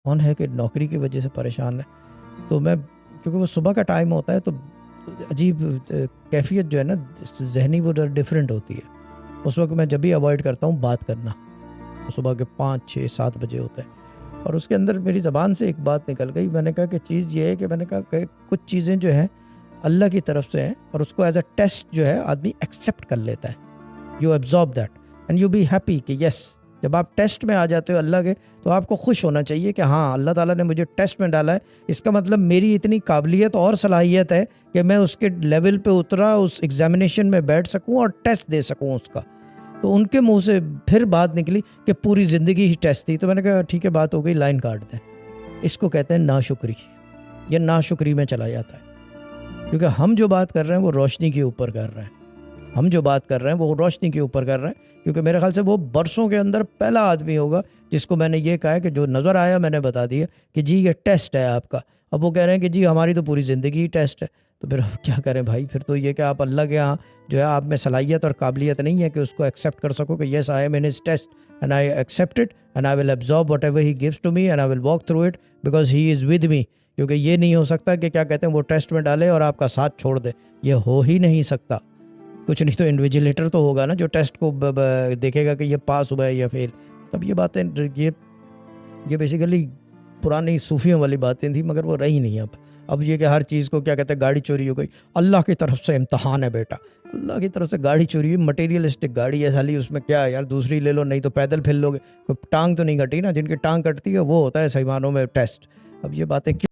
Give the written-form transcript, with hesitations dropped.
کون ہے کہ نوکری کی وجہ سے پریشان ہے. تو میں کیونکہ وہ صبح کا ٹائم ہوتا ہے تو عجیب کیفیت جو ہے نا ذہنی وہ ڈفرینٹ ہوتی ہے. اس وقت میں جب بھی اوائڈ کرتا ہوں بات کرنا. صبح کے 5 6 7 بجے ہوتا ہے اور اس کے اندر میری زبان سے ایک بات نکل گئی. میں نے کہا کہ چیز یہ ہے کہ میں نے کہا کہ کچھ چیزیں جو ہیں اللہ کی طرف سے ہیں اور اس کو ایز اے ٹیسٹ جو ہے آدمی ایکسیپٹ کر لیتا ہے. You absorb that and you be happy کہ یس. جب آپ ٹیسٹ میں آ جاتے ہو اللہ کے تو آپ کو خوش ہونا چاہیے کہ ہاں اللہ تعالیٰ نے مجھے ٹیسٹ میں ڈالا ہے. اس کا مطلب میری اتنی قابلیت اور صلاحیت ہے کہ میں اس کے لیول پہ اترا, اس ایگزامینیشن میں بیٹھ سکوں اور ٹیسٹ دے سکوں اس کا. تو ان کے منہ سے پھر بات نکلی کہ پوری زندگی ہی ٹیسٹ تھی. تو میں نے کہا ٹھیک ہے بات ہو گئی, لائن کاٹ دیں. اس کو کہتے ہیں ناشکری. یہ ناشکری میں چلا جاتا ہے کیونکہ ہم جو بات کر رہے ہیں وہ روشنی کے اوپر کر رہے ہیں. ہم جو بات کر رہے ہیں وہ روشنی کے اوپر کر رہے ہیں کیونکہ میرے خیال سے وہ برسوں کے اندر پہلا آدمی ہوگا جس کو میں نے یہ کہا ہے کہ جو نظر آیا میں نے بتا دیا کہ جی یہ ٹیسٹ ہے آپ کا. اب وہ کہہ رہے ہیں کہ جی ہماری تو پوری زندگی ہی ٹیسٹ ہے. تو پھر کیا کریں بھائی؟ پھر تو یہ کہ آپ اللہ کے یہاں جو ہے آپ میں صلاحیت اور قابلیت نہیں ہے کہ اس کو ایکسیپٹ کر سکو کہ yes I am in his test and I accept it and I will absorb whatever he gives to me and I will walk through it because he is with me. کیونکہ یہ نہیں ہو سکتا کہ کیا کہتے ہیں وہ test میں ڈالے اور آپ کا ساتھ چھوڑ دے. یہ ہو ہی نہیں سکتا. کچھ نہیں تو انویجیلیٹر تو ہوگا نا جو ٹیسٹ کو دیکھے گا کہ یہ پاس ہوا ہے یا فیل. تب یہ باتیں یہ بیسیکلی پرانی صوفیوں والی باتیں تھیں مگر وہ رہی نہیں اب یہ کہ ہر چیز کو کیا کہتے ہیں گاڑی چوری ہو گئی, اللہ کی طرف سے امتحان ہے بیٹا. اللہ کی طرف سے گاڑی چوری ہوئی, مٹیریلسٹک گاڑی ہے سالی, اس میں کیا ہے یار دوسری لے لو نہیں تو پیدل پھر لو گے. ٹانگ تو نہیں کٹی نا, جن کی ٹانگ کٹتی ہے وہ ہوتا ہے صحیح معنوں میں ٹیسٹ. اب یہ باتیں کیوں